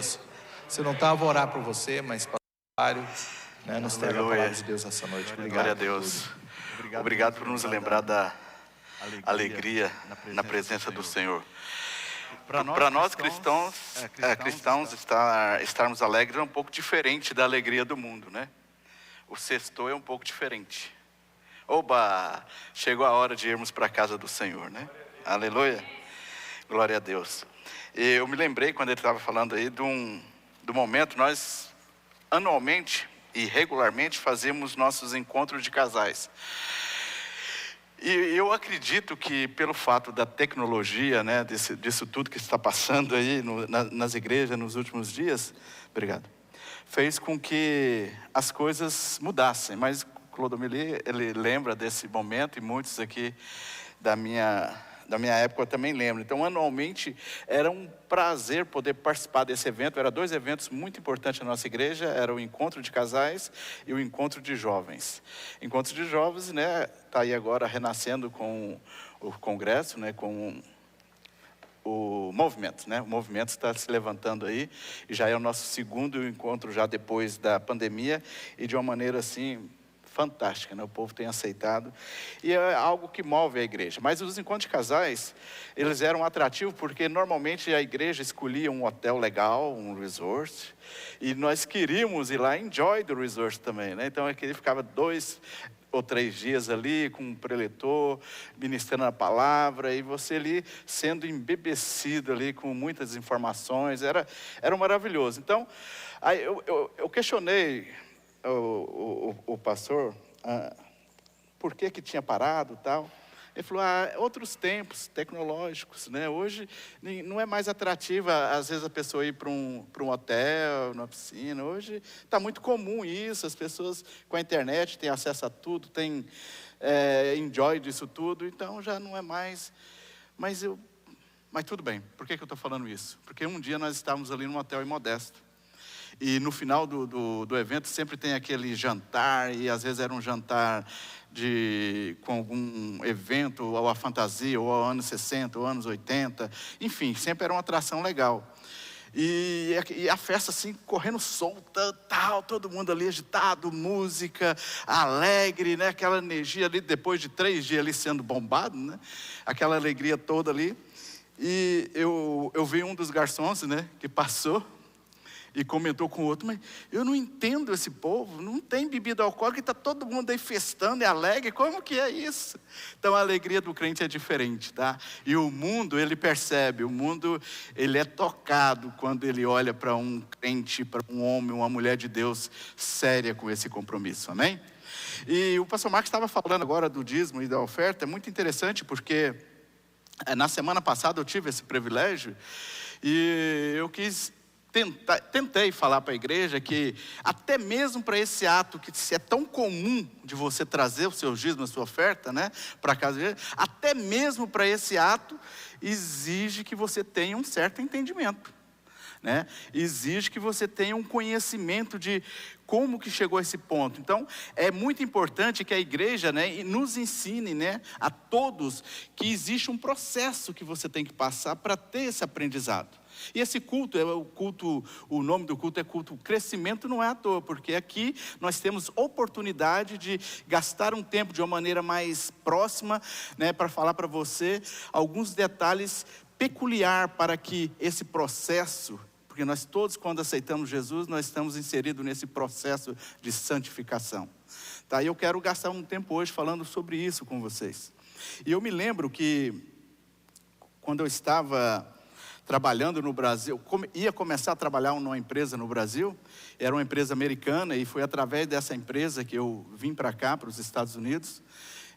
Se não estava, vou orar por você, mas para né, nos traga a palavra de Deus essa noite. Obrigado. Glória a Deus. Obrigado por nos lembrar da alegria na presença do Senhor. Para nós cristãos, estarmos alegres é um pouco diferente da alegria do mundo, né? O sextou é um pouco diferente. Oba! Chegou a hora de irmos para a casa do Senhor, né? Aleluia! Glória a Deus. E eu me lembrei quando ele estava falando aí do momento, nós anualmente e regularmente fazemos nossos encontros de casais. E eu acredito que pelo fato da tecnologia, né, disso tudo que está passando aí nas igrejas nos últimos dias, fez com que as coisas mudassem. Mas Clodomir, ele lembra desse momento e muitos aqui da minha época eu também lembro. Então, anualmente, era um prazer poder participar desse evento. Eram 2 eventos muito importantes na nossa igreja. Era o encontro de casais e o encontro de jovens. Encontro de jovens, né, está aí agora renascendo com o congresso, né, com o movimento, né? O movimento está se levantando aí. E já é o nosso segundo encontro já depois da pandemia. E de uma maneira assim fantástica, né? O povo tem aceitado e é algo que move a igreja. Mas os encontros de casais, eles eram atrativos porque normalmente a igreja escolhia um hotel legal, um resort, e nós queríamos ir lá, enjoy do resort também, né? Então aquele ficava 2 ou 3 dias ali com um preletor, ministrando a palavra, e você ali sendo embebecido ali com muitas informações, era maravilhoso. Então, aí eu questionei o pastor, por que tinha parado e tal. Ele falou, outros tempos tecnológicos, né? Hoje não é mais atrativa, às vezes, a pessoa ir para um hotel, numa piscina. Hoje está muito comum isso, as pessoas com a internet têm acesso a tudo, têm enjoy disso tudo, então já não é mais. Mas tudo bem, por que eu estou falando isso? Porque um dia nós estávamos ali num hotel em Modesto. E no final do evento sempre tem aquele jantar, e às vezes era um jantar com algum evento, ou a fantasia, ou anos 60, ou anos 80, enfim, sempre era uma atração legal. E a festa assim, correndo solta, tal, todo mundo ali agitado, música, alegre, né? Aquela energia ali, depois de 3 dias ali sendo bombado, né? Aquela alegria toda ali. E eu vi um dos garçons, né, que passou, e comentou com o outro, mas eu não entendo esse povo, não tem bebida alcoólica, está todo mundo aí festando e alegre, como que é isso? Então a alegria do crente é diferente, tá? E o mundo, ele percebe, o mundo, ele é tocado quando ele olha para um crente, para um homem, uma mulher de Deus séria com esse compromisso, amém? E o pastor Marcos estava falando agora do dízimo e da oferta, é muito interessante porque na semana passada eu tive esse privilégio e eu tentei falar para a igreja que até mesmo para esse ato que é tão comum de você trazer o seu dízimo, a sua oferta, né, para casa, até mesmo para esse ato exige que você tenha um certo entendimento, né? Exige que você tenha um conhecimento de como que chegou a esse ponto. Então é muito importante que a igreja, né, nos ensine, né, a todos que existe um processo que você tem que passar para ter esse aprendizado. E esse culto, o nome do culto é culto crescimento, não é à toa, porque aqui nós temos oportunidade de gastar um tempo de uma maneira mais próxima, né, para falar para você alguns detalhes peculiar para que esse processo, porque nós todos quando aceitamos Jesus, nós estamos inseridos nesse processo de santificação. Tá? E eu quero gastar um tempo hoje falando sobre isso com vocês. E eu me lembro que quando eu estava trabalhando no Brasil, ia começar a trabalhar numa empresa no Brasil, era uma empresa americana, e foi através dessa empresa que eu vim para cá, para os Estados Unidos,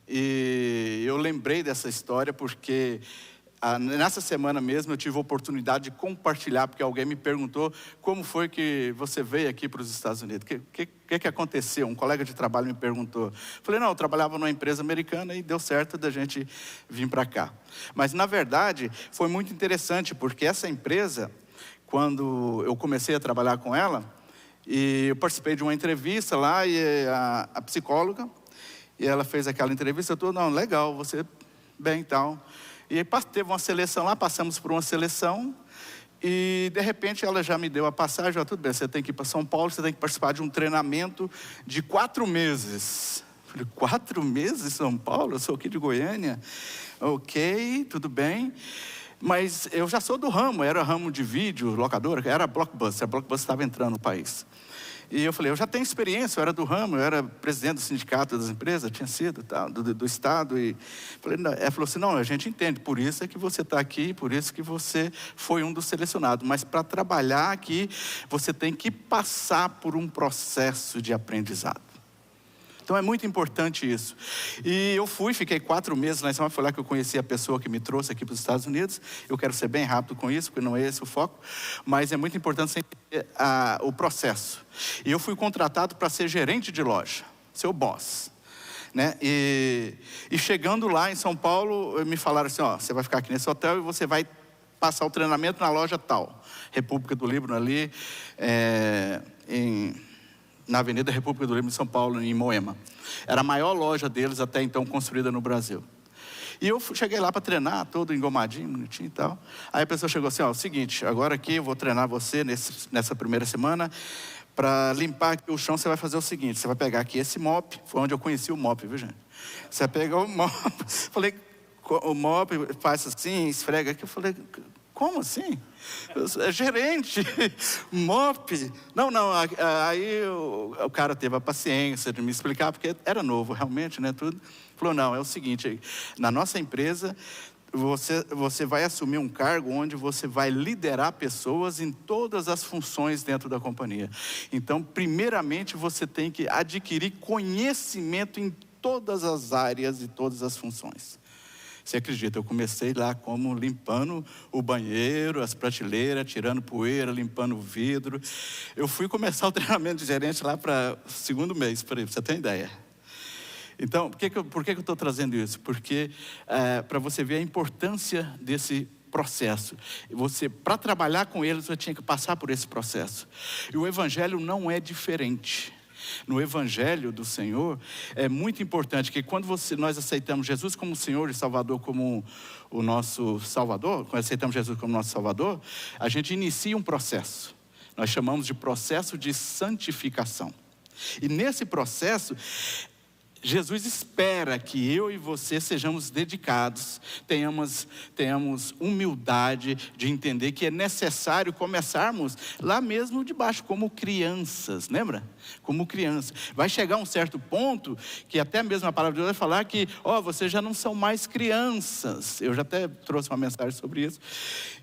e eu lembrei dessa história porque nessa semana mesmo eu tive a oportunidade de compartilhar, porque alguém me perguntou como foi que você veio aqui para os Estados Unidos, o que aconteceu? Um colega de trabalho me perguntou. Falei, não, eu trabalhava numa empresa americana e deu certo da gente vir para cá. Mas na verdade foi muito interessante, porque essa empresa, quando eu comecei a trabalhar com ela, e eu participei de uma entrevista lá, e a psicóloga, e ela fez aquela entrevista, eu tô, não, legal, você bem e tal. E aí teve uma seleção lá, passamos por uma seleção, E de repente ela já me deu a passagem, tudo bem, você tem que ir para São Paulo, você tem que participar de um treinamento de 4 meses. Eu falei, 4 meses em São Paulo? Eu sou aqui de Goiânia. Ok, tudo bem. Mas eu já sou do ramo, era ramo de vídeo, locadora, era Blockbuster. A Blockbuster estava entrando no país. E eu falei, eu já tenho experiência, eu era do ramo, eu era presidente do sindicato das empresas, tinha sido, tal, do estado. E falei, não. Ela falou assim, não, a gente entende, por isso é que você está aqui, por isso que você foi um dos selecionados. Mas para trabalhar aqui, você tem que passar por um processo de aprendizado. Então é muito importante isso. E eu fiquei 4 meses lá em São Paulo, foi lá que eu conheci a pessoa que me trouxe aqui para os Estados Unidos. Eu quero ser bem rápido com isso, porque não é esse o foco. Mas é muito importante você entender o processo. E eu fui contratado para ser gerente de loja, seu boss. Né? E chegando lá em São Paulo, me falaram assim, ó, você vai ficar aqui nesse hotel e você vai passar o treinamento na loja tal. República do Líbano ali, na Avenida República do Líbano, em São Paulo, em Moema. Era a maior loja deles até então construída no Brasil. E eu cheguei lá para treinar, todo engomadinho, bonitinho e tal. Aí a pessoa chegou assim, ó, o seguinte, agora aqui eu vou treinar você nessa primeira semana. Para limpar aqui o chão, você vai fazer o seguinte, você vai pegar aqui esse mop, foi onde eu conheci o mop, viu gente? Você vai pegar o mop, falei, o mop faz assim, esfrega aqui. Eu falei, como assim? É gerente, mop. Não, aí o cara teve a paciência de me explicar, porque era novo realmente, né, tudo. Falou, não, é o seguinte, na nossa empresa, você vai assumir um cargo onde você vai liderar pessoas em todas as funções dentro da companhia. Então, primeiramente, você tem que adquirir conhecimento em todas as áreas e todas as funções. Você acredita, eu comecei lá como limpando o banheiro, as prateleiras, tirando poeira, limpando o vidro. Eu fui começar o treinamento de gerente lá para o 2º mês, para você ter ideia. Então, por que eu estou trazendo isso? Porque para você ver a importância desse processo. Para trabalhar com eles, você tinha que passar por esse processo. E o Evangelho não é diferente. No Evangelho do Senhor, é muito importante que quando nós aceitamos Jesus como Senhor e Salvador, como o nosso Salvador, quando aceitamos Jesus como nosso Salvador, a gente inicia um processo. Nós chamamos de processo de santificação. E nesse processo, Jesus espera que eu e você sejamos dedicados, tenhamos humildade de entender que é necessário começarmos lá mesmo de baixo, como crianças, lembra? Como criança. Vai chegar um certo ponto que até mesmo a palavra de Deus vai falar que, vocês já não são mais crianças. Eu já até trouxe uma mensagem sobre isso.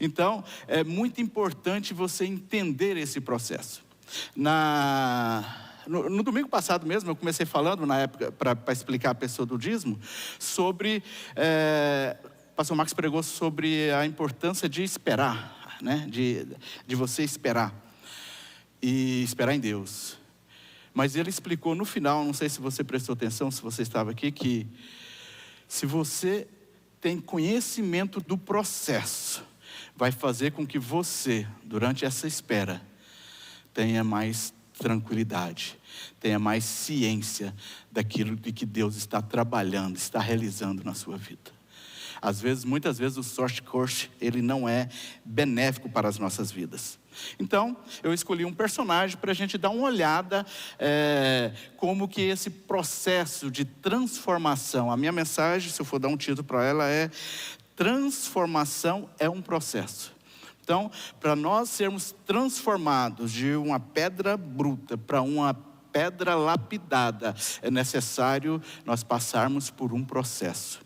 Então, é muito importante você entender esse processo. No domingo passado mesmo, eu comecei falando, na época, para explicar a pessoa do dízimo, sobre, o pastor Marcos pregou sobre a importância de esperar, né? De você esperar, e esperar em Deus. Mas ele explicou no final, não sei se você prestou atenção, se você estava aqui, que se você tem conhecimento do processo, vai fazer com que você, durante essa espera, tenha mais tranquilidade, tenha mais ciência daquilo de que Deus está trabalhando, está realizando na sua vida. Muitas vezes o short course, ele não é benéfico para as nossas vidas. Então, eu escolhi um personagem para a gente dar uma olhada como que esse processo de transformação, a minha mensagem, se eu for dar um título para ela, é transformação é um processo. Então, para nós sermos transformados de uma pedra bruta para uma pedra lapidada, é necessário nós passarmos por um processo.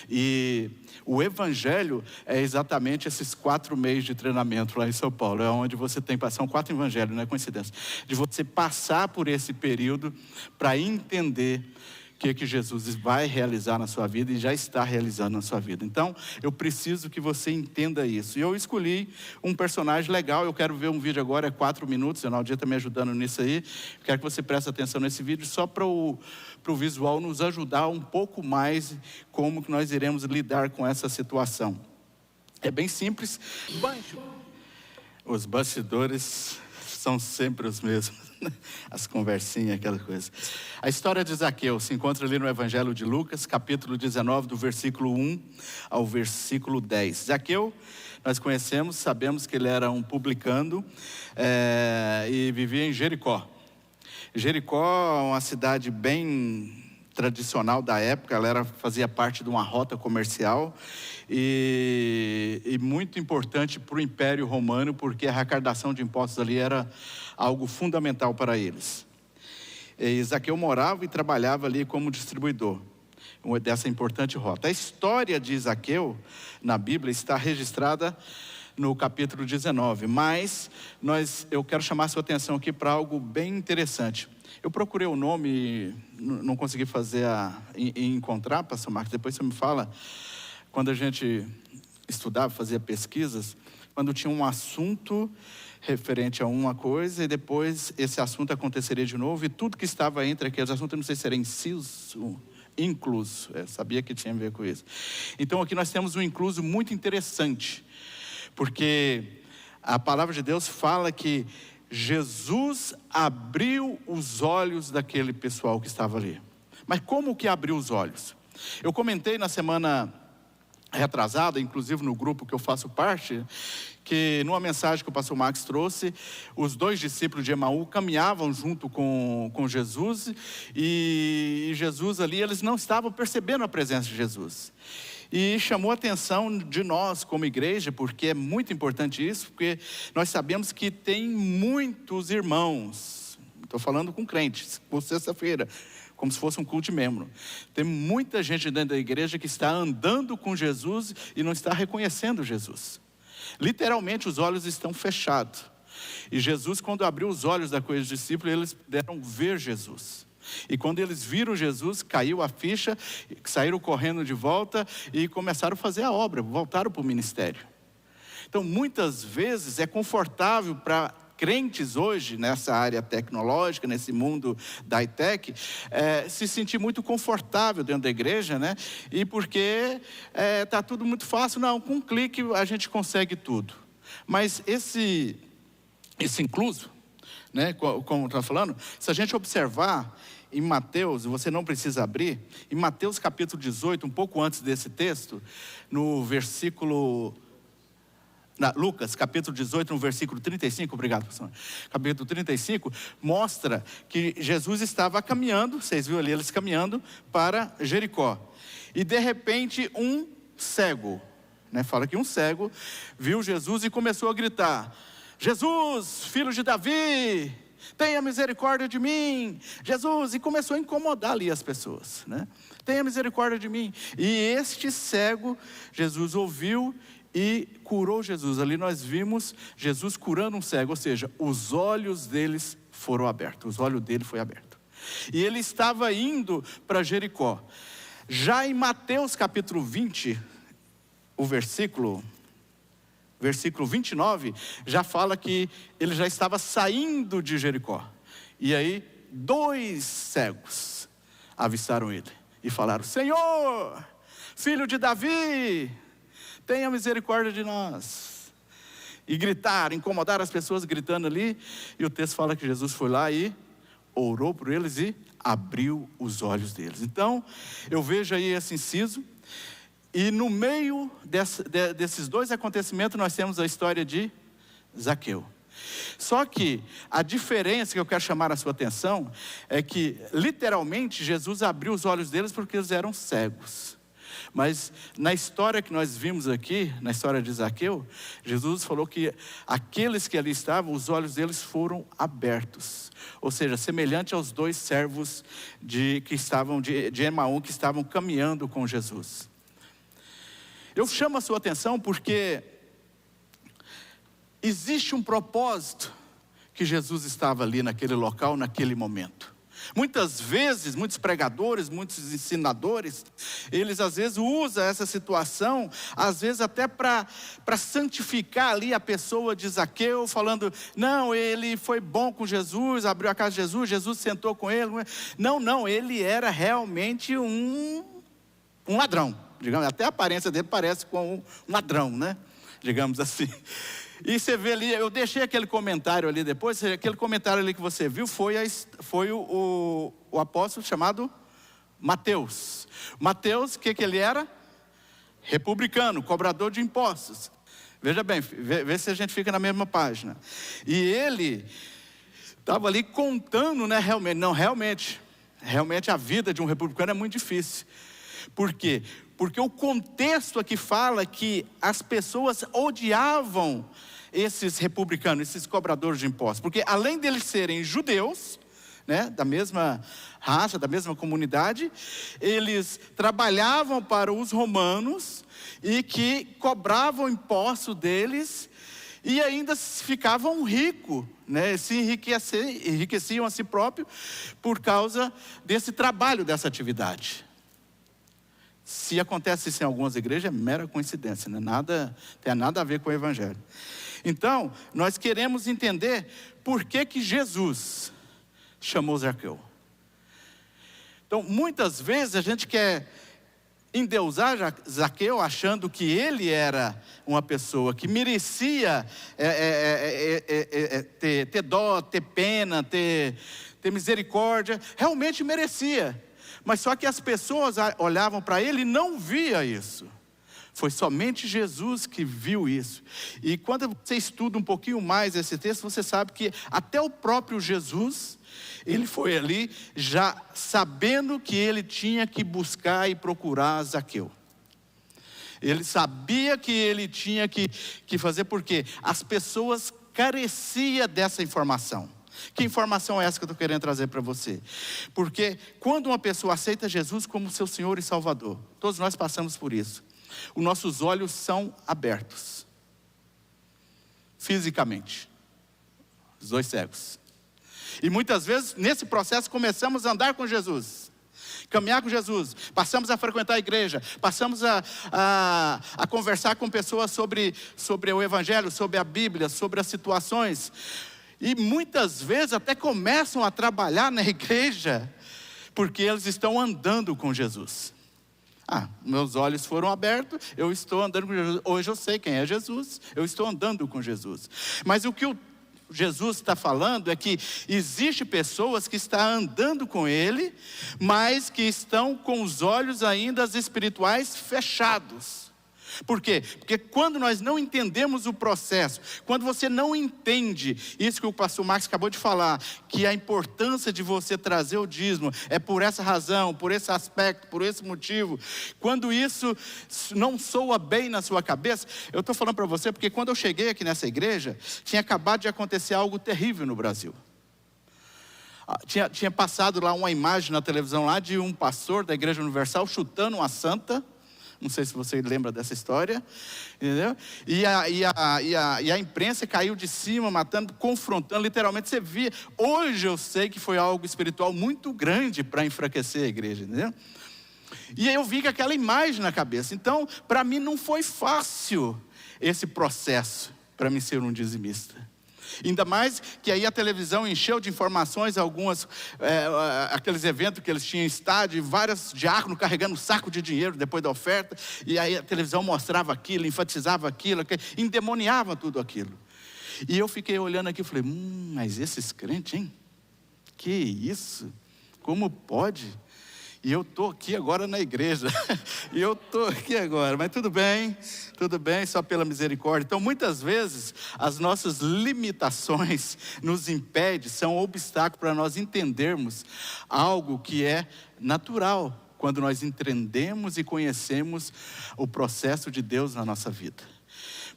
E o Evangelho é exatamente esses 4 meses de treinamento lá em São Paulo. É onde você tem, são 4 evangelhos, não é coincidência. De você passar por esse período para entender o que Jesus vai realizar na sua vida e já está realizando na sua vida. Então, eu preciso que você entenda isso. E eu escolhi um personagem legal, eu quero ver um vídeo agora, é 4 minutos, o Naldia está me ajudando nisso aí. Eu quero que você preste atenção nesse vídeo, só para o visual nos ajudar um pouco mais como que nós iremos lidar com essa situação. É bem simples. Os bastidores são sempre os mesmos. As conversinhas, aquela coisa. A história de Zaqueu se encontra ali no Evangelho de Lucas, capítulo 19, do versículo 1 ao versículo 10. Zaqueu, nós conhecemos, sabemos que ele era um publicano e vivia em Jericó. Jericó é uma cidade bem tradicional da época, ela fazia parte de uma rota comercial e muito importante para o Império Romano, porque a arrecadação de impostos ali era algo fundamental para eles. E Zaqueu morava e trabalhava ali como distribuidor dessa importante rota. A história de Zaqueu na Bíblia está registrada no capítulo 19, mas eu quero chamar a sua atenção aqui para algo bem interessante. Eu procurei o nome e não consegui encontrar, pastor Marcos, depois você me fala. Quando a gente estudava, fazia pesquisas, quando tinha um assunto referente a uma coisa e depois esse assunto aconteceria de novo, e tudo que estava entre aqueles assuntos, eu não sei se era inciso, incluso, sabia que tinha a ver com isso. Então aqui nós temos um incluso muito interessante, porque a palavra de Deus fala que Jesus abriu os olhos daquele pessoal que estava ali. Mas como que abriu os olhos? Eu comentei na semana retrasada, inclusive no grupo que eu faço parte, que numa mensagem que o pastor Max trouxe, os 2 discípulos de Emaú caminhavam junto com Jesus, e Jesus ali, eles não estavam percebendo a presença de Jesus. E chamou a atenção de nós como igreja, porque é muito importante isso, porque nós sabemos que tem muitos irmãos, estou falando com crentes, por sexta-feira, como se fosse um culto de membro. Tem muita gente dentro da igreja que está andando com Jesus e não está reconhecendo Jesus. Literalmente os olhos estão fechados. E Jesus, quando abriu os olhos daqueles discípulos, eles puderam ver Jesus. E quando eles viram Jesus, caiu a ficha, saíram correndo de volta e começaram a fazer a obra, voltaram para o ministério. Então muitas vezes é confortável para crentes hoje, nessa área tecnológica, nesse mundo da high-tech, se sentir muito confortável dentro da igreja, né? E porque está tudo muito fácil, não, com um clique a gente consegue tudo. Mas esse incluso, né, como está falando, se a gente observar em Mateus, você não precisa abrir, em Mateus capítulo 18, um pouco antes desse texto, no versículo... Lucas, capítulo 18, no versículo 35, obrigado, pastor. Capítulo 35, mostra que Jesus estava caminhando, vocês viram ali, eles caminhando para Jericó. E de repente um cego, né, fala que um cego, viu Jesus e começou a gritar: Jesus, filho de Davi, tenha misericórdia de mim, Jesus, e começou a incomodar ali as pessoas, né? Tenha misericórdia de mim. E este cego, Jesus ouviu e curou Jesus. Ali nós vimos Jesus curando um cego, ou seja, os olhos deles foram abertos, os olhos dele foi aberto. E ele estava indo para Jericó. Já em Mateus capítulo 20, o versículo 29, já fala que ele já estava saindo de Jericó. E aí 2 cegos avistaram ele e falaram: Senhor, filho de Davi, tenha misericórdia de nós. E gritaram, incomodaram as pessoas gritando ali. E o texto fala que Jesus foi lá e orou por eles e abriu os olhos deles. Então, eu vejo aí esse inciso. E no meio desses 2 acontecimentos, nós temos a história de Zaqueu. Só que a diferença que eu quero chamar a sua atenção é que, literalmente, Jesus abriu os olhos deles porque eles eram cegos. Mas na história que nós vimos aqui, na história de Zaqueu, Jesus falou que aqueles que ali estavam, os olhos deles foram abertos. Ou seja, semelhante aos 2 servos que estavam de Emaú, que estavam caminhando com Jesus. Eu chamo a sua atenção porque existe um propósito que Jesus estava ali naquele local, naquele momento. Muitas vezes, muitos pregadores, muitos ensinadores, eles às vezes usam essa situação, às vezes até para santificar ali a pessoa de Zaqueu, falando: não, ele foi bom com Jesus, abriu a casa de Jesus, Jesus sentou com ele. Não, ele era realmente um ladrão, digamos, até a aparência dele parece com um ladrão, né? Digamos assim. E você vê ali, eu deixei aquele comentário ali depois, aquele comentário ali que você viu foi o apóstolo chamado Mateus. Mateus, o que ele era? Republicano, cobrador de impostos. Veja bem, vê se a gente fica na mesma página. E ele estava ali contando, né, realmente a vida de um republicano é muito difícil. Por quê? Porque o contexto aqui fala que as pessoas odiavam esses republicanos, esses cobradores de impostos. Porque além deles serem judeus, né, da mesma raça, da mesma comunidade, eles trabalhavam para os romanos e que cobravam imposto deles e ainda ficavam ricos, né, se enriqueciam a si próprios por causa desse trabalho, dessa atividade. Se acontece isso em algumas igrejas, é mera coincidência, né? Tem nada a ver com o evangelho. Então, nós queremos entender por que Jesus chamou Zaqueu. Então, muitas vezes a gente quer endeusar Zaqueu, achando que ele era uma pessoa que merecia ter dó, ter pena, ter misericórdia. Realmente merecia. Mas só que as pessoas olhavam para ele e não via isso. Foi somente Jesus que viu isso. E quando você estuda um pouquinho mais esse texto, você sabe que até o próprio Jesus, ele foi ali já sabendo que ele tinha que buscar e procurar Zaqueu. Ele sabia que ele tinha que fazer, porque as pessoas careciam dessa informação. Que informação é essa que eu estou querendo trazer para você? Porque quando uma pessoa aceita Jesus como seu Senhor e Salvador, todos nós passamos por isso. Os nossos olhos são abertos. Fisicamente. Os dois cegos. E muitas vezes, nesse processo, começamos a andar com Jesus. Caminhar com Jesus. Passamos a frequentar a igreja. Passamos a conversar com pessoas sobre o Evangelho, sobre a Bíblia, sobre as situações. E muitas vezes até começam a trabalhar na igreja, porque eles estão andando com Jesus. Meus olhos foram abertos, eu estou andando com Jesus. Hoje eu sei quem é Jesus, eu estou andando com Jesus. Mas o que Jesus está falando é que existe pessoas que estão andando com Ele, mas que estão com os olhos ainda espirituais fechados. Por quê? Porque quando nós não entendemos o processo, quando você não entende isso que o pastor Marcos acabou de falar, que a importância de você trazer o dízimo é por essa razão, por esse aspecto, por esse motivo, quando isso não soa bem na sua cabeça, eu estou falando para você porque quando eu cheguei aqui nessa igreja, tinha acabado de acontecer algo terrível no Brasil. Tinha passado lá uma imagem na televisão lá de um pastor da Igreja Universal chutando uma santa. Não sei se você lembra dessa história, entendeu? E a imprensa caiu de cima, matando, confrontando, literalmente você via. Hoje eu sei que foi algo espiritual muito grande para enfraquecer a igreja, entendeu? E eu vi com aquela imagem na cabeça. Então, para mim não foi fácil esse processo, para mim ser um dizimista. Ainda mais que aí a televisão encheu de informações, aqueles eventos que eles tinham em estádio, vários diáconos carregando um saco de dinheiro depois da oferta, e aí a televisão mostrava aquilo, enfatizava aquilo, endemoniava tudo aquilo. E eu fiquei olhando aqui e falei, mas esses crentes, hein? Que isso? Como pode? E eu estou aqui agora na igreja, mas tudo bem, só pela misericórdia. Então muitas vezes as nossas limitações nos impedem, são obstáculos para nós entendermos algo que é natural, quando nós entendemos e conhecemos o processo de Deus na nossa vida.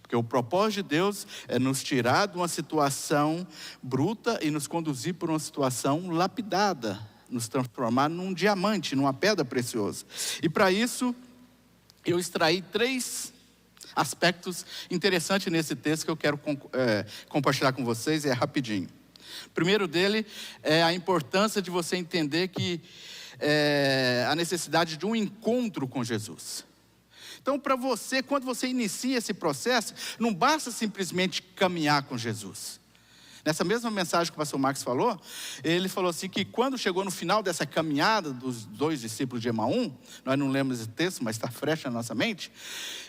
Porque o propósito de Deus é nos tirar de uma situação bruta e nos conduzir por uma situação lapidada, nos transformar num diamante, numa pedra preciosa. E para isso, eu extraí 3 aspectos interessantes nesse texto que eu quero compartilhar com vocês, rapidinho. O primeiro dele é a importância de você entender que a necessidade de um encontro com Jesus. Então, para você, quando você inicia esse processo, não basta simplesmente caminhar com Jesus. Nessa mesma mensagem que o pastor Marcos falou, ele falou assim que quando chegou no final dessa caminhada dos 2 discípulos de Emaús, nós não lemos esse texto, mas está fresco na nossa mente,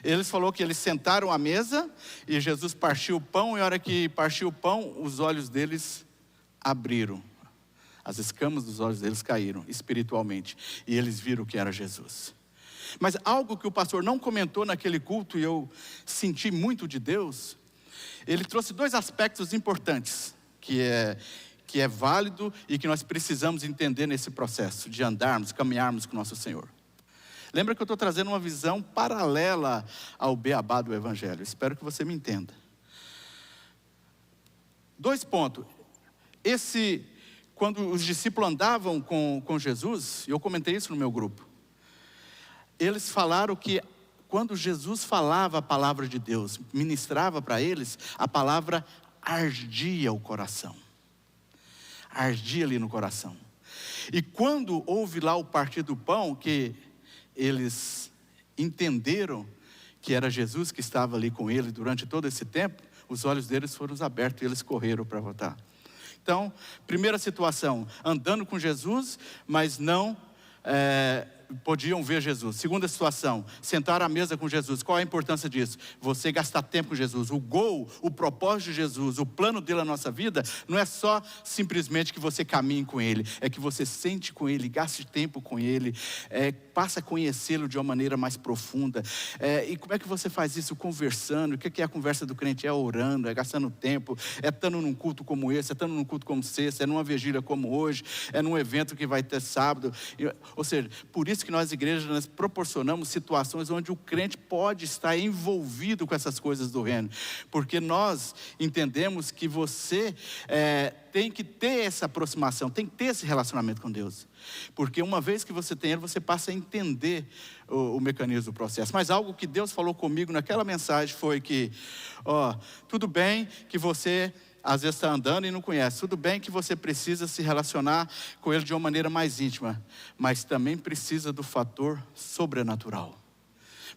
eles falou que eles sentaram à mesa e Jesus partiu o pão, e a hora que partiu o pão, os olhos deles abriram. As escamas dos olhos deles caíram espiritualmente, e eles viram que era Jesus. Mas algo que o pastor não comentou naquele culto, e eu senti muito de Deus, ele trouxe 2 aspectos importantes, que é válido e que nós precisamos entender nesse processo de andarmos, caminharmos com o nosso Senhor. Lembra que eu estou trazendo uma visão paralela ao beabá do Evangelho. Espero que você me entenda. 2 pontos. Quando os discípulos andavam com Jesus, e eu comentei isso no meu grupo, eles falaram que quando Jesus falava a palavra de Deus, ministrava para eles, a palavra ardia o coração. Ardia ali no coração. E quando houve lá o partir do pão, que eles entenderam que era Jesus que estava ali com ele durante todo esse tempo, os olhos deles foram abertos e eles correram para voltar. Então, primeira situação, andando com Jesus, mas não podiam ver Jesus. Segunda situação, sentar à mesa com Jesus. Qual a importância disso? Você gastar tempo com Jesus. O propósito de Jesus, o plano dele na nossa vida, não é só simplesmente que você caminhe com ele, é que você sente com ele, gaste tempo com ele, passa a conhecê-lo de uma maneira mais profunda. E como é que você faz isso? Conversando. O que é a conversa do crente? É orando, é gastando tempo, é estando num culto como esse, é estando num culto como sexta, é numa vigília como hoje, é num evento que vai ter sábado. Ou seja, por isso que nós, igrejas, nós proporcionamos situações onde o crente pode estar envolvido com essas coisas do reino, porque nós entendemos que você tem que ter essa aproximação, tem que ter esse relacionamento com Deus, porque uma vez que você tem ele, você passa a entender o mecanismo do processo. Mas algo que Deus falou comigo naquela mensagem foi que, tudo bem que você às vezes está andando e não conhece. Tudo bem que você precisa se relacionar com ele de uma maneira mais íntima, mas também precisa do fator sobrenatural.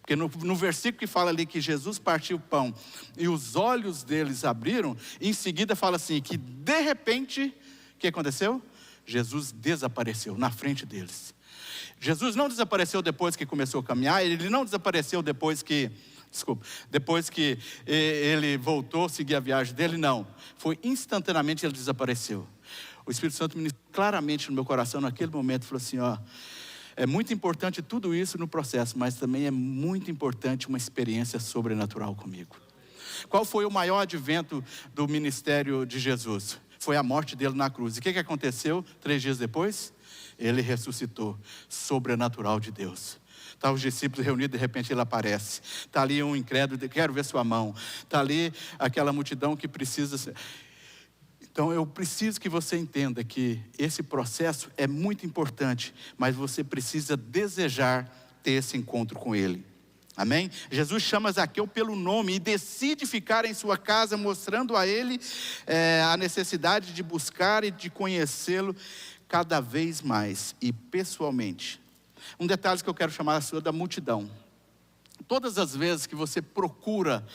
Porque no versículo que fala ali que Jesus partiu o pão e os olhos deles abriram, em seguida fala assim, que de repente, o que aconteceu? Jesus desapareceu na frente deles. Jesus não desapareceu depois que começou a caminhar, ele não desapareceu depois que ele voltou a seguir a viagem dele, não. Foi instantaneamente ele desapareceu. O Espírito Santo ministrou claramente no meu coração naquele momento, falou assim, é muito importante tudo isso no processo, mas também é muito importante uma experiência sobrenatural comigo. Qual foi o maior advento do ministério de Jesus? Foi a morte dele na cruz. E o que aconteceu 3 dias depois? Ele ressuscitou, sobrenatural de Deus. Está os discípulos reunidos, de repente ele aparece. Está ali um incrédulo, quero ver sua mão. Está ali aquela multidão que precisa. Então eu preciso que você entenda que esse processo é muito importante, mas você precisa desejar ter esse encontro com ele. Amém? Jesus chama Zaqueu pelo nome e decide ficar em sua casa, mostrando a ele a necessidade de buscar e de conhecê-lo cada vez mais e pessoalmente. Um detalhe que eu quero chamar a sua da multidão. Todas as vezes que você procura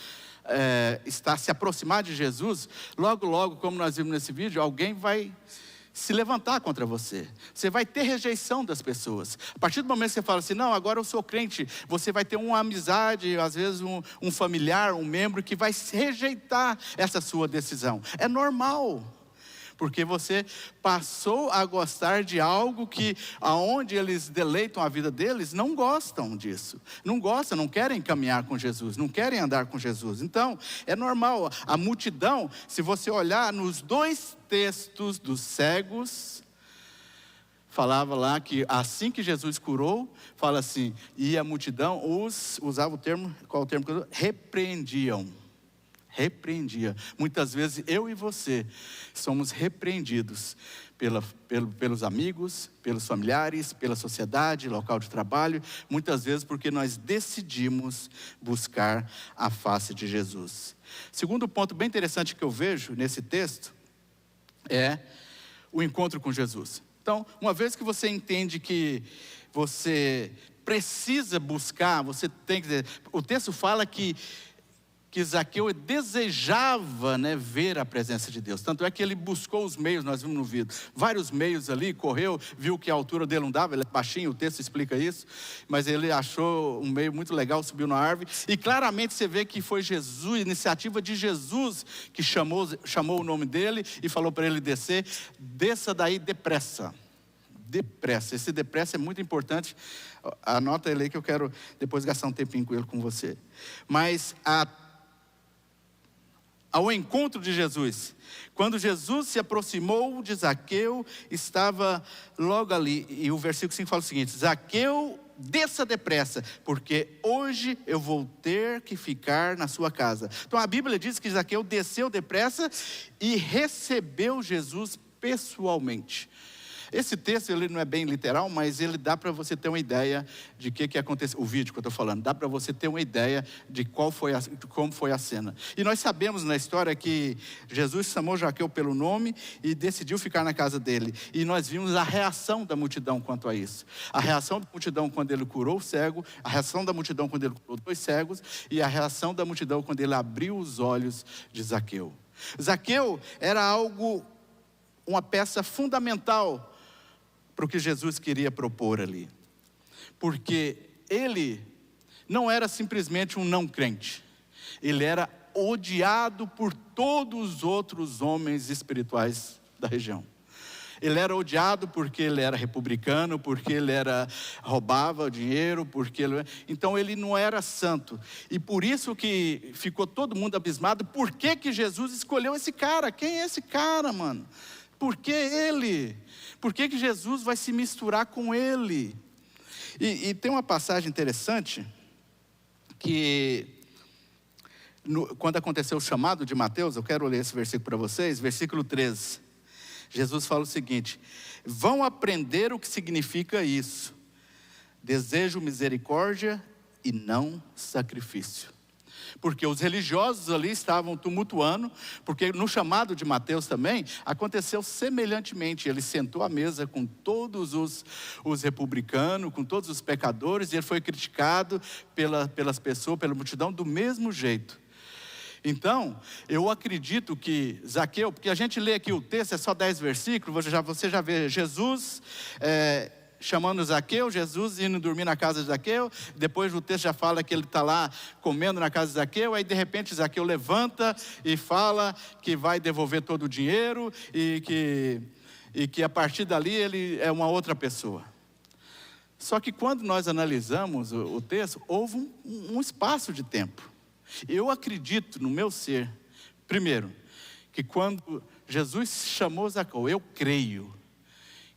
se aproximar de Jesus, logo, como nós vimos nesse vídeo, alguém vai se levantar contra você. Você vai ter rejeição das pessoas. A partir do momento que você fala assim, não, agora eu sou crente, você vai ter uma amizade, às vezes um familiar, um membro que vai rejeitar essa sua decisão. É normal. Porque você passou a gostar de algo que, aonde eles deleitam a vida deles, não gostam disso. Não gostam, não querem caminhar com Jesus, não querem andar com Jesus. Então, é normal. A multidão, se você olhar nos 2 textos dos cegos, falava lá que assim que Jesus curou, fala assim, e a multidão usava o termo, qual o termo que eu uso? Repreendia. Muitas vezes eu e você somos repreendidos pelos amigos, pelos familiares, pela sociedade, local de trabalho, muitas vezes porque nós decidimos buscar a face de Jesus. Segundo ponto bem interessante que eu vejo nesse texto é o encontro com Jesus. Então, uma vez que você entende que você precisa buscar, você tem que dizer, o texto fala que que Zaqueu desejava, né, ver a presença de Deus. Tanto é que ele buscou os meios, nós vimos no vídeo, vários meios ali, correu, viu que a altura dele não dava, ele é baixinho, o texto explica isso, mas ele achou um meio muito legal, subiu na árvore, e claramente você vê que foi Jesus, iniciativa de Jesus, que chamou o nome dele e falou para ele descer, desça daí depressa. Depressa, esse depressa é muito importante, anota ele aí que eu quero depois gastar um tempinho com ele, com você. Mas ao encontro de Jesus, quando Jesus se aproximou de Zaqueu, estava logo ali, e o versículo 5 fala o seguinte: Zaqueu, desça depressa, porque hoje eu vou ter que ficar na sua casa. Então a Bíblia diz que Zaqueu desceu depressa e recebeu Jesus pessoalmente. Esse texto ele não é bem literal, mas ele dá para você ter uma ideia de que aconteceu. O vídeo que eu estou falando, dá para você ter uma ideia de como foi a cena. E nós sabemos na história que Jesus chamou Zaqueu pelo nome e decidiu ficar na casa dele. E nós vimos a reação da multidão quanto a isso. A reação da multidão quando ele curou o cego, a reação da multidão quando ele curou 2 cegos, e a reação da multidão quando ele abriu os olhos de Zaqueu. Zaqueu era uma peça fundamental para o que Jesus queria propor ali, porque ele não era simplesmente um não crente, ele era odiado por todos os outros homens espirituais da região. Ele era odiado porque ele era republicano, porque ele roubava dinheiro, então ele não era santo. E por isso que ficou todo mundo abismado, por que Jesus escolheu esse cara? Quem é esse cara, mano? Por que ele? Por que Jesus vai se misturar com ele? E tem uma passagem interessante, que quando aconteceu o chamado de Mateus, eu quero ler esse versículo para vocês, versículo 13. Jesus fala o seguinte: vão aprender o que significa isso. Desejo misericórdia e não sacrifício. Porque os religiosos ali estavam tumultuando, porque no chamado de Mateus também, aconteceu semelhantemente. Ele sentou à mesa com todos os republicanos, com todos os pecadores, e ele foi criticado pelas pessoas, pela multidão, do mesmo jeito. Então, eu acredito que Zaqueu, porque a gente lê aqui o texto, é só 10 versículos, você já vê Jesus chamando Zaqueu, Jesus indo dormir na casa de Zaqueu, depois o texto já fala que ele está lá comendo na casa de Zaqueu, aí de repente Zaqueu levanta e fala que vai devolver todo o dinheiro e que a partir dali ele é uma outra pessoa. Só que quando nós analisamos o texto, houve um espaço de tempo. Eu acredito no meu ser, primeiro, que quando Jesus chamou Zaqueu, eu creio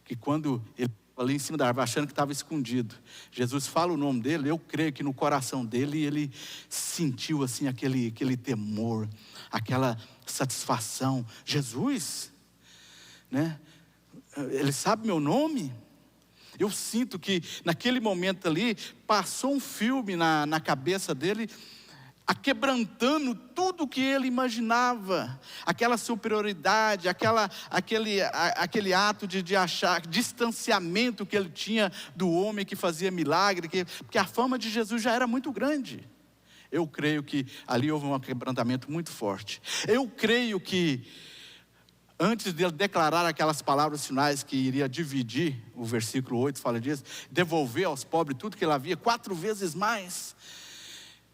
que quando ele ali em cima da árvore, achando que estava escondido, Jesus fala o nome dele, eu creio que no coração dele ele sentiu assim aquele temor, aquela satisfação. Jesus, né? Ele sabe meu nome? Eu sinto que naquele momento ali passou um filme na cabeça dele, aquebrantando tudo o que ele imaginava, aquela superioridade, aquele ato de achar, distanciamento que ele tinha do homem que fazia milagre, porque a fama de Jesus já era muito grande. Eu creio que ali houve um quebrantamento muito forte. Eu creio que antes de ele declarar aquelas palavras finais que iria dividir, o versículo 8 fala disso, devolver aos pobres tudo que ele havia, 4 vezes mais,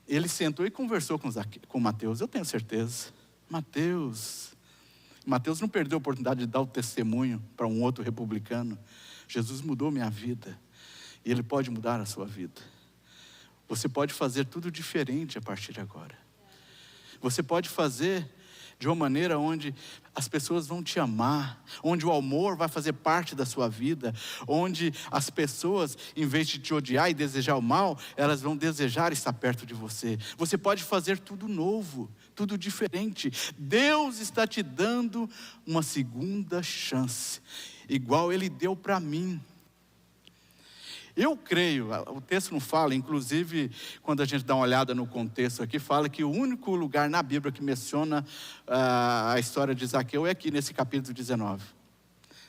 ele sentou e conversou com Mateus, eu tenho certeza. Mateus não perdeu a oportunidade de dar o testemunho para um outro republicano. Jesus mudou minha vida, e Ele pode mudar a sua vida. Você pode fazer tudo diferente a partir de agora. Você pode fazer de uma maneira onde as pessoas vão te amar, onde o amor vai fazer parte da sua vida, onde as pessoas, em vez de te odiar e desejar o mal, elas vão desejar estar perto de você. Você pode fazer tudo novo, tudo diferente. Deus está te dando uma segunda chance, igual Ele deu para mim. Eu creio, o texto não fala, inclusive quando a gente dá uma olhada no contexto aqui, fala que o único lugar na Bíblia que menciona a história de Zaqueu é aqui nesse capítulo 19.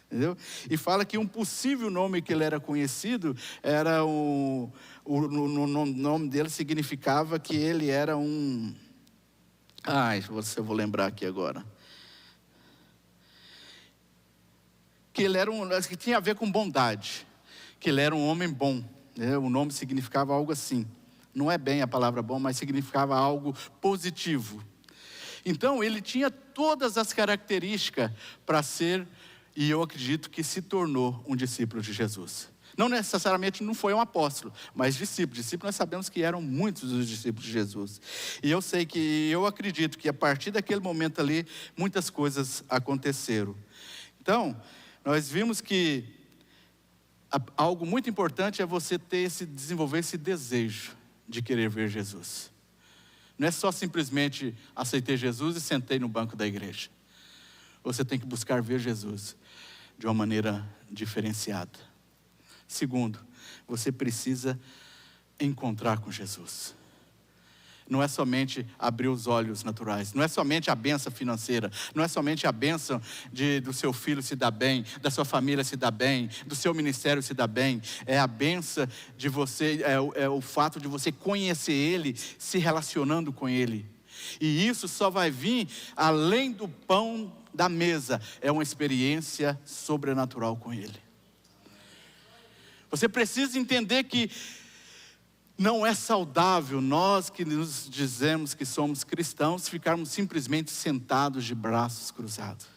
Entendeu? E fala que um possível nome que ele era conhecido, era o nome dele significava que ele era um Eu vou lembrar aqui agora. Que ele era que tinha a ver com bondade. Que ele era um homem bom. Né? O nome significava algo assim. Não é bem a palavra bom, mas significava algo positivo. Então, ele tinha todas as características para ser, e eu acredito que se tornou um discípulo de Jesus. Não necessariamente não foi um apóstolo, mas discípulo. Discípulo nós sabemos que eram muitos os discípulos de Jesus. E eu acredito que a partir daquele momento ali, muitas coisas aconteceram. Então, nós vimos que algo muito importante é você desenvolver esse desejo de querer ver Jesus. Não é só simplesmente aceitei Jesus e sentei no banco da igreja. Você tem que buscar ver Jesus de uma maneira diferenciada. Segundo, você precisa encontrar com Jesus. Não é somente abrir os olhos naturais, não é somente a bênção financeira, não é somente a bênção do seu filho se dar bem, da sua família se dar bem, do seu ministério se dar bem. É a bênção de você, é o fato de você conhecer Ele, se relacionando com Ele. E isso só vai vir além do pão da mesa, é uma experiência sobrenatural com Ele. Você precisa entender que não é saudável nós que nos dizemos que somos cristãos ficarmos simplesmente sentados de braços cruzados.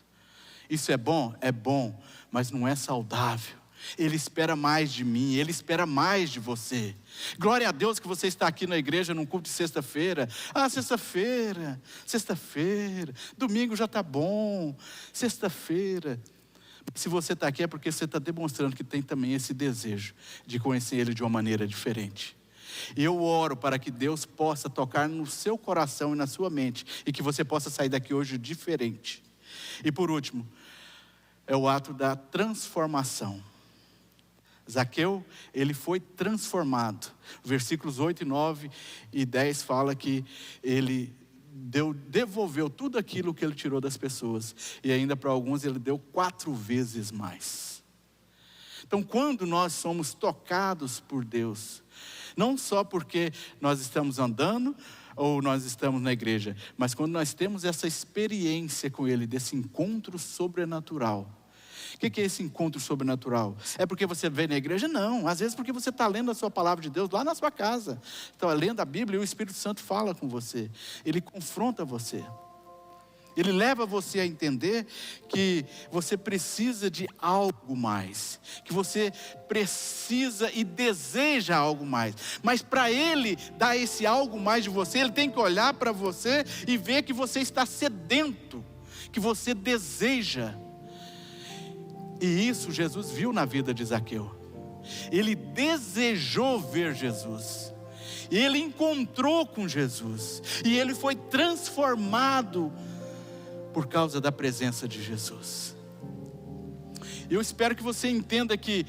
Isso é bom, mas não é saudável. Ele espera mais de mim, Ele espera mais de você. Glória a Deus que você está aqui na igreja num culto de sexta-feira. Sexta-feira, domingo já está bom, sexta-feira. Se você está aqui é porque você está demonstrando que tem também esse desejo de conhecer Ele de uma maneira diferente. E eu oro para que Deus possa tocar no seu coração e na sua mente, e que você possa sair daqui hoje diferente. E por último, é o ato da transformação. Zaqueu, ele foi transformado. Versículos 8, 9 e 10 fala que ele devolveu tudo aquilo que ele tirou das pessoas. E ainda para alguns ele deu 4 vezes mais. Então quando nós somos tocados por Deus, não só porque nós estamos andando ou nós estamos na igreja, mas quando nós temos essa experiência com Ele, desse encontro sobrenatural. O que é esse encontro sobrenatural? É porque você vem na igreja? Não, às vezes porque você está lendo a sua palavra de Deus lá na sua casa. Então, lendo a Bíblia, e o Espírito Santo fala com você. Ele confronta você. Ele leva você a entender que você precisa de algo mais. Que você precisa e deseja algo mais. Mas para Ele dar esse algo mais de você, Ele tem que olhar para você e ver que você está sedento. Que você deseja. E isso Jesus viu na vida de Zaqueu. Ele desejou ver Jesus. Ele encontrou com Jesus. E ele foi transformado por causa da presença de Jesus. Eu espero que você entenda que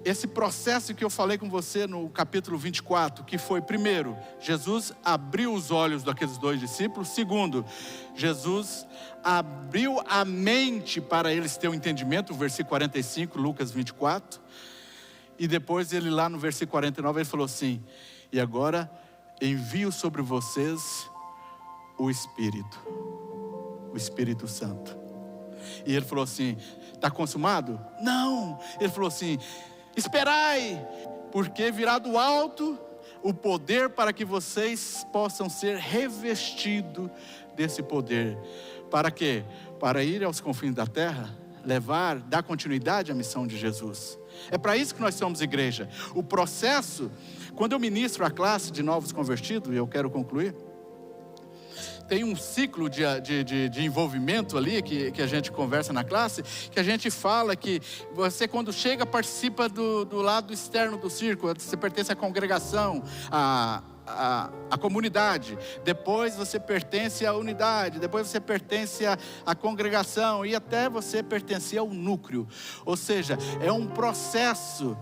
esse processo que eu falei com você no capítulo 24, que foi, primeiro, Jesus abriu os olhos daqueles 2 discípulos. Segundo, Jesus abriu a mente para eles terem um entendimento, o versículo 45, Lucas 24. E depois ele lá no versículo 49, ele falou assim: e agora envio sobre vocês o Espírito Santo. E ele falou assim: está consumado? Não. Ele falou assim: esperai, porque virá do alto o poder para que vocês possam ser revestidos desse poder. Para quê? Para ir aos confins da terra, dar continuidade à missão de Jesus. É para isso que nós somos igreja. O processo, quando eu ministro a classe de novos convertidos, e eu quero concluir, tem um ciclo de envolvimento ali, que a gente conversa na classe, que a gente fala que você quando chega participa do lado externo do círculo, você pertence à congregação, à comunidade, depois você pertence à unidade, depois você pertence à congregação e até você pertencer ao núcleo. Ou seja, é um processo,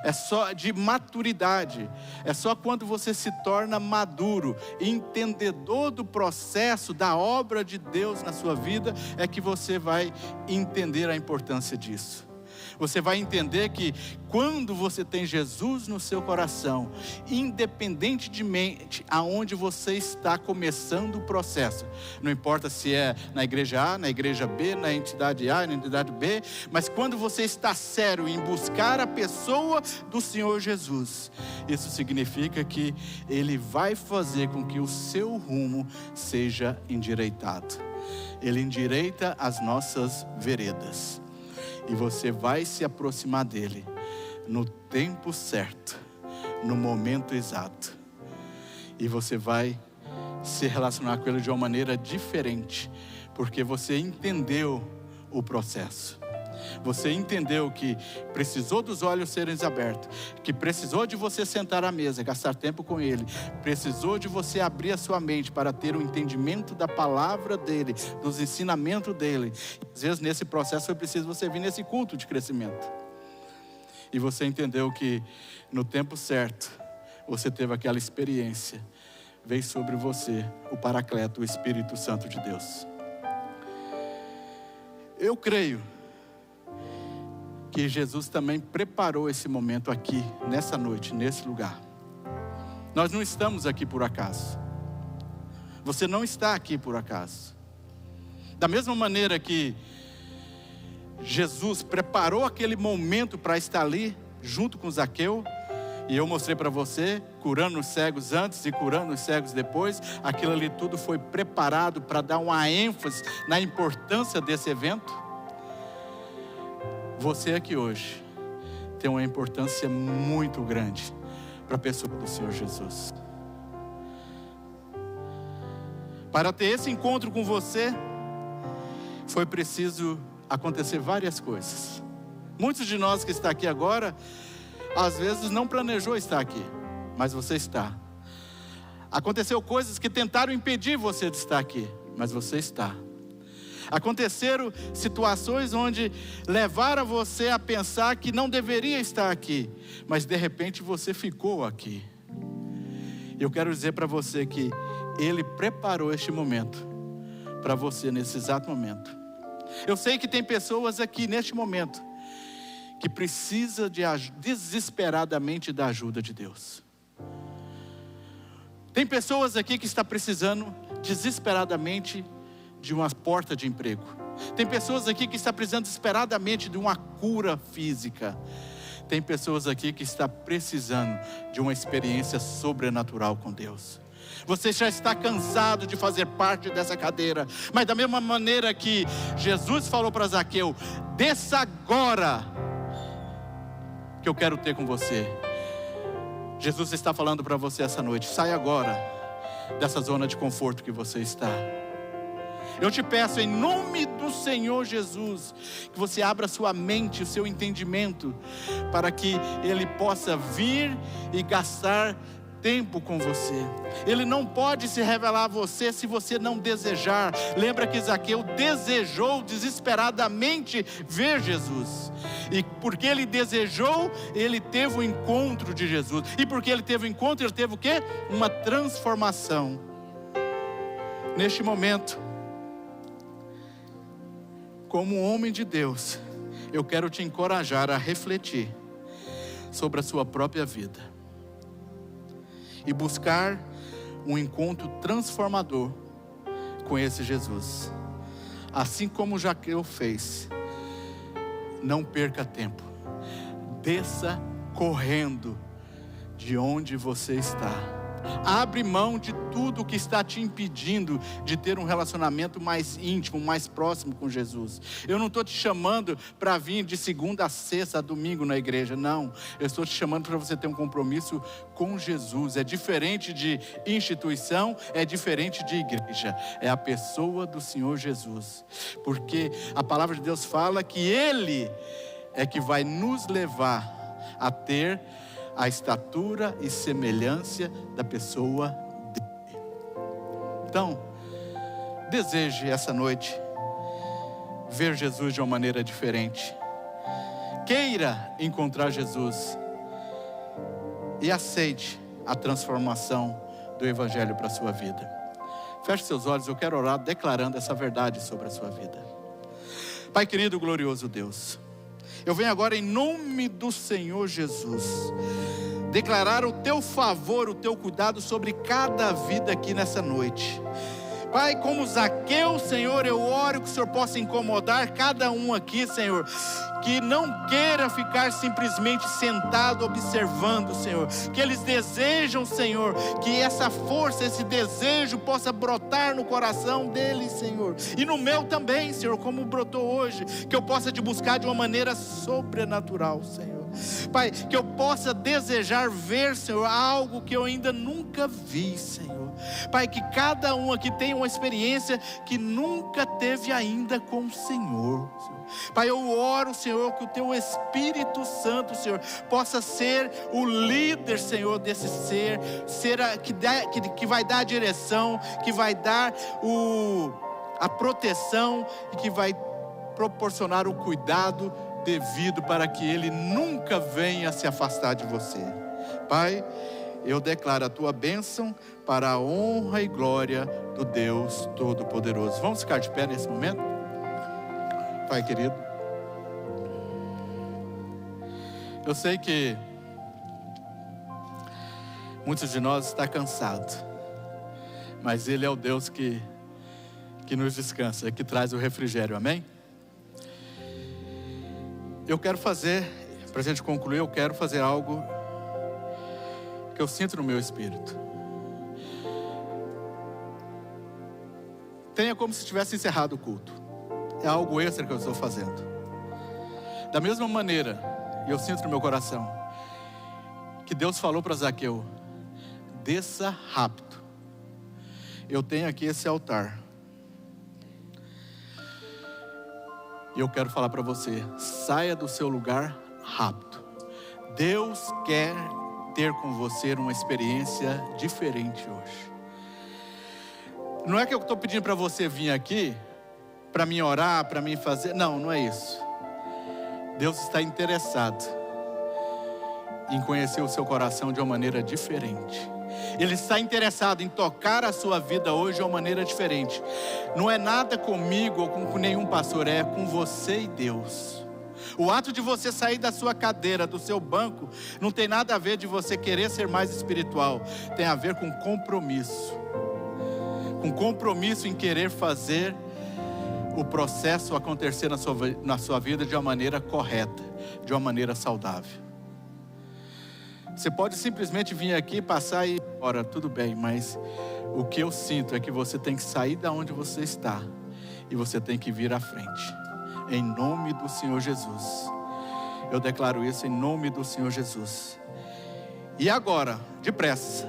é só de maturidade. É só quando você se torna maduro, entendedor do processo, da obra de Deus na sua vida, é que você vai entender a importância disso. você vai entender que quando você tem Jesus no seu coração, independentemente aonde você está começando o processo, não importa se é na igreja A, na igreja B, na entidade A, na entidade B, mas quando você está sério em buscar a pessoa do Senhor Jesus, isso significa que Ele vai fazer com que o seu rumo seja endireitado. Ele endireita as nossas veredas. E você vai se aproximar dele no tempo certo, no momento exato. E você vai se relacionar com ele de uma maneira diferente, porque você entendeu o processo. Você entendeu que precisou dos olhos serem abertos, que precisou de você sentar à mesa, gastar tempo com Ele, precisou de você abrir a sua mente para ter um entendimento da palavra dEle, dos ensinamentos dEle. Às vezes nesse processo foi preciso você vir nesse culto de crescimento. E você entendeu que no tempo certo, você teve aquela experiência, veio sobre você o Paracleto, o Espírito Santo de Deus. Eu creio que Jesus também preparou esse momento aqui, nessa noite, nesse lugar. Nós não estamos aqui por acaso. Você não está aqui por acaso. Da mesma maneira que Jesus preparou aquele momento para estar ali, junto com Zaqueu, e eu mostrei para você, curando os cegos antes e curando os cegos depois, aquilo ali tudo foi preparado para dar uma ênfase na importância desse evento. Você aqui hoje tem uma importância muito grande para a pessoa do Senhor Jesus. Para ter esse encontro com você, foi preciso acontecer várias coisas. Muitos de nós que estão aqui agora, às vezes não planejou estar aqui, mas você está. Aconteceu coisas que tentaram impedir você de estar aqui, mas você está. Aconteceram situações onde levaram você a pensar que não deveria estar aqui, mas de repente você ficou aqui. Eu quero dizer para você que Ele preparou este momento para você nesse exato momento. Eu sei que tem pessoas aqui neste momento que precisa desesperadamente da ajuda de Deus. Tem pessoas aqui que estão precisando desesperadamente de uma porta de emprego. Tem pessoas aqui que estão precisando desesperadamente de uma cura física. Tem pessoas aqui que estão precisando de uma experiência sobrenatural com Deus. Você já está cansado de fazer parte dessa cadeira, mas da mesma maneira que Jesus falou para Zaqueu: desça agora, que eu quero ter com você. Jesus está falando para você essa noite: sai agora dessa zona de conforto que você está. Eu te peço em nome do Senhor Jesus, que você abra sua mente, o seu entendimento, para que Ele possa vir e gastar tempo com você. Ele não pode se revelar a você se você não desejar. Lembra que Zaqueu desejou desesperadamente ver Jesus. E porque ele desejou, ele teve o encontro de Jesus. E porque ele teve o encontro, ele teve o quê? Uma transformação. Neste momento, como um homem de Deus, eu quero te encorajar a refletir sobre a sua própria vida e buscar um encontro transformador com esse Jesus. Assim como Zaqueu fez, não perca tempo, desça correndo de onde você está. Abre mão de tudo que está te impedindo de ter um relacionamento mais íntimo, mais próximo com Jesus. Eu não estou te chamando para vir de segunda a sexta, a domingo na igreja, não. Eu estou te chamando para você ter um compromisso com Jesus. É diferente de instituição, é diferente de igreja. É a pessoa do Senhor Jesus. Porque a palavra de Deus fala que Ele é que vai nos levar a ter a estatura e semelhança da pessoa dele. Então, deseje essa noite ver Jesus de uma maneira diferente. Queira encontrar Jesus e aceite a transformação do Evangelho para a sua vida. Feche seus olhos, eu quero orar declarando essa verdade sobre a sua vida. Pai querido, glorioso Deus, Eu venho agora em nome do Senhor Jesus declarar o teu favor, o teu cuidado sobre cada vida aqui nessa noite. Pai, como Zaqueu, Senhor, eu oro que o Senhor possa incomodar cada um aqui, Senhor, que não queira ficar simplesmente sentado observando, Senhor, que eles desejam, Senhor, que essa força, esse desejo possa brotar no coração deles, Senhor, e no meu também, Senhor, como brotou hoje, que eu possa te buscar de uma maneira sobrenatural, Senhor. Pai, que eu possa desejar ver, Senhor, algo que eu ainda nunca vi, Senhor. Pai, que cada um aqui tenha uma experiência que nunca teve ainda com o Senhor. Pai, eu oro, Senhor, que o Teu Espírito Santo, Senhor, possa ser o líder, Senhor, desse ser que vai dar a direção, que vai dar a proteção e que vai proporcionar o cuidado devido para que ele nunca venha se afastar de você. Pai, eu declaro a tua bênção para a honra e glória do Deus Todo-Poderoso. Vamos ficar de pé nesse momento? Pai querido, eu sei que muitos de nós estão cansados, mas Ele é o Deus que nos descansa, que traz o refrigério, amém? Eu quero fazer, para a gente concluir, eu quero fazer algo que eu sinto no meu espírito. Tenha como se tivesse encerrado o culto. É algo extra que eu estou fazendo. Da mesma maneira, eu sinto no meu coração que Deus falou para Zaqueu: desça rápido. Eu tenho aqui esse altar. E eu quero falar para você: saia do seu lugar rápido. Deus quer ter com você uma experiência diferente hoje. Não é que eu estou pedindo para você vir aqui para mim orar, para mim fazer. Não é isso. Deus está interessado em conhecer o seu coração de uma maneira diferente. Ele está interessado em tocar a sua vida hoje de uma maneira diferente. Não é nada comigo ou com nenhum pastor, é com você e Deus. O ato de você sair da sua cadeira, do seu banco, não tem nada a ver de você querer ser mais espiritual. Tem a ver com compromisso. Com compromisso em querer fazer o processo acontecer na sua vida de uma maneira correta, de uma maneira saudável. Você pode simplesmente vir aqui, passar e ir embora, tudo bem, mas o que eu sinto é que você tem que sair da onde você está e você tem que vir à frente, em nome do Senhor Jesus. Eu declaro isso em nome do Senhor Jesus. E agora, depressa,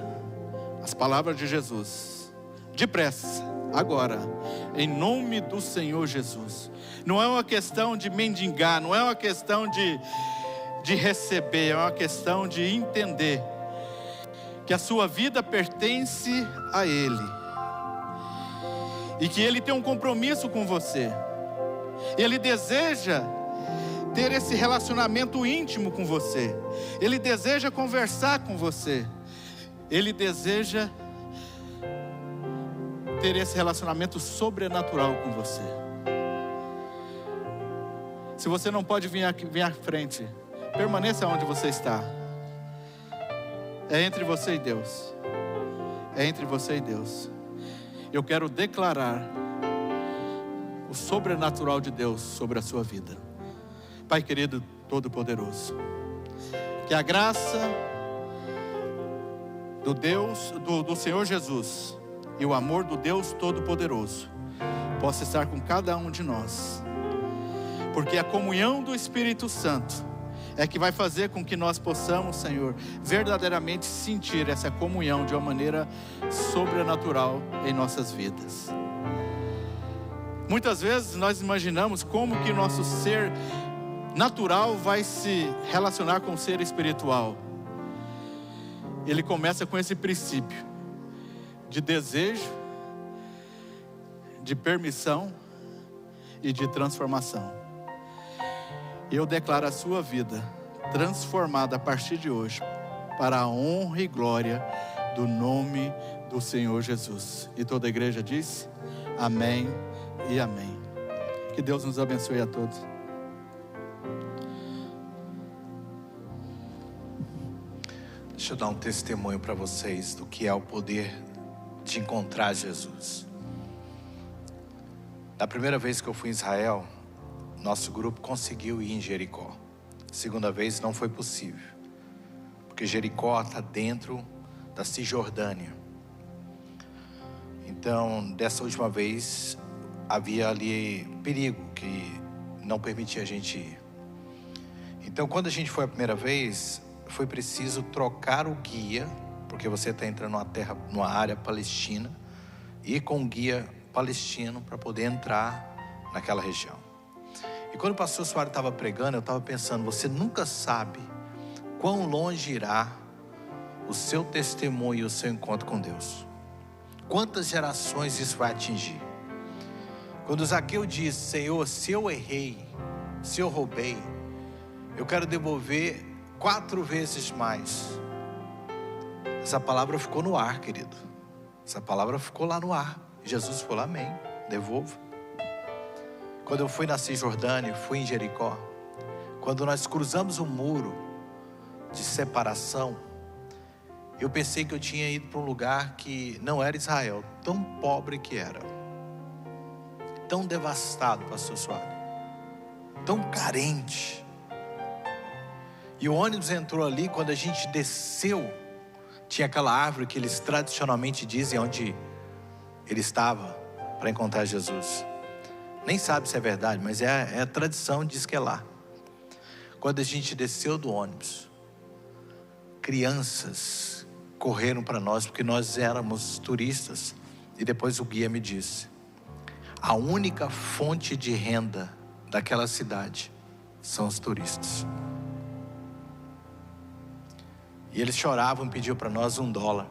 as palavras de Jesus, depressa, agora, em nome do Senhor Jesus. Não é uma questão de mendigar, não é uma questão de receber, é uma questão de entender que a sua vida pertence a Ele e que Ele tem um compromisso com você. Ele deseja ter esse relacionamento íntimo com você. Ele deseja conversar com você. Ele deseja ter esse relacionamento sobrenatural com você. Se você não pode vir à frente, permaneça onde você está. É entre você e Deus. É entre você e Deus. Eu quero declarar o sobrenatural de Deus sobre a sua vida. Pai querido, Todo-Poderoso, que a graça do Senhor Jesus e o amor do Deus Todo-Poderoso possa estar com cada um de nós, porque a comunhão do Espírito Santo é que vai fazer com que nós possamos, Senhor, verdadeiramente sentir essa comunhão de uma maneira sobrenatural em nossas vidas. Muitas vezes nós imaginamos como que nosso ser natural vai se relacionar com o ser espiritual. Ele começa com esse princípio de desejo, de permissão e de transformação. Eu declaro a sua vida transformada a partir de hoje para a honra e glória do nome do Senhor Jesus. E toda a igreja diz: amém e amém. Que Deus nos abençoe a todos. Deixa eu dar um testemunho para vocês do que é o poder de encontrar Jesus. Da primeira vez que eu fui em Israel, nosso grupo conseguiu ir em Jericó. Segunda vez não foi possível, porque Jericó está dentro da Cisjordânia. Então, dessa última vez, havia ali perigo que não permitia a gente ir. Então, quando a gente foi a primeira vez, foi preciso trocar o guia, porque você está entrando numa área palestina, ir com um guia palestino para poder entrar naquela região. E quando o pastor Soares estava pregando, eu estava pensando, você nunca sabe quão longe irá o seu testemunho e o seu encontro com Deus. Quantas gerações isso vai atingir? Quando Zaqueu disse, Senhor, se eu errei, se eu roubei, eu quero devolver 4 vezes mais. Essa palavra ficou no ar, querido. Essa palavra ficou lá no ar. Jesus falou, amém, devolva. Quando eu fui na Cisjordânia, fui em Jericó, quando nós cruzamos o muro de separação, eu pensei que eu tinha ido para um lugar que não era Israel, tão pobre que era, tão devastado, pastor Soares, tão carente. E o ônibus entrou ali, quando a gente desceu, tinha aquela árvore que eles tradicionalmente dizem onde ele estava para encontrar Jesus. Nem sabe se é verdade, mas é a tradição, diz que é lá. Quando a gente desceu do ônibus, crianças correram para nós, porque nós éramos turistas. E depois o guia me disse, a única fonte de renda daquela cidade são os turistas. E eles choravam, pediam para nós $1.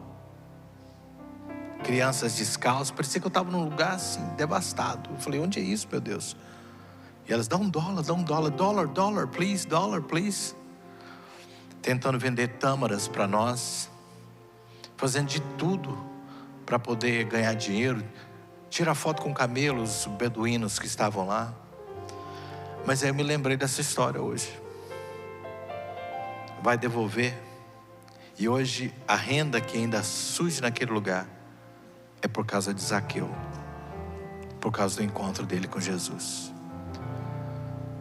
Crianças descalças, parecia que eu estava num lugar assim, devastado. Eu falei, onde é isso, meu Deus? E elas, dá $1, dollar, please. Tentando vender tâmaras para nós, fazendo de tudo para poder ganhar dinheiro, tirar foto com camelos beduínos que estavam lá. Mas aí eu me lembrei dessa história hoje. Vai devolver. E hoje a renda que ainda surge naquele lugar é por causa de Zaqueu, por causa do encontro dele com Jesus.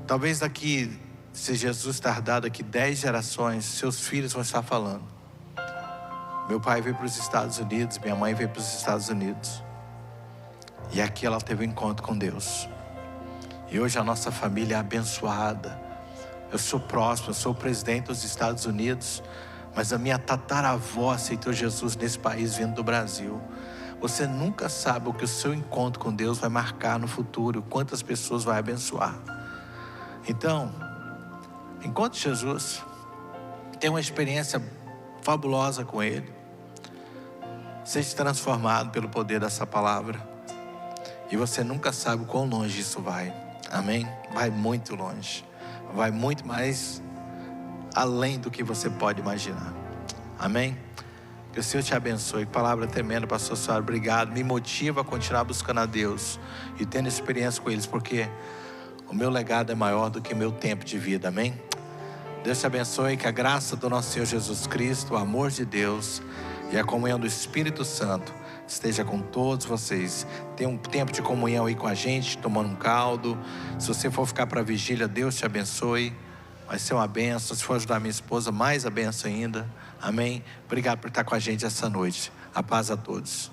Talvez daqui, se Jesus tardar daqui 10 gerações, seus filhos vão estar falando, meu pai veio para os Estados Unidos, minha mãe veio para os Estados Unidos, e aqui ela teve um encontro com Deus, e hoje a nossa família é abençoada. Eu sou próspero, eu sou o presidente dos Estados Unidos, mas a minha tataravó aceitou Jesus nesse país vindo do Brasil. Você nunca sabe o que o seu encontro com Deus vai marcar no futuro, quantas pessoas vai abençoar. Então, encontre Jesus, tenha uma experiência fabulosa com Ele, seja transformado pelo poder dessa palavra, e você nunca sabe o quão longe isso vai, amém? Vai muito longe, vai muito mais além do que você pode imaginar, amém? Que o Senhor te abençoe. Palavra tremenda, pastor Soares, obrigado. Me motiva a continuar buscando a Deus e tendo experiência com eles, porque o meu legado é maior do que o meu tempo de vida, amém? Deus te abençoe, que a graça do nosso Senhor Jesus Cristo, o amor de Deus e a comunhão do Espírito Santo esteja com todos vocês. Tenha um tempo de comunhão aí com a gente, tomando um caldo. Se você for ficar para a vigília, Deus te abençoe. Vai ser uma benção. Se for ajudar minha esposa, mais a benção ainda. Amém? Obrigado por estar com a gente essa noite. A paz a todos.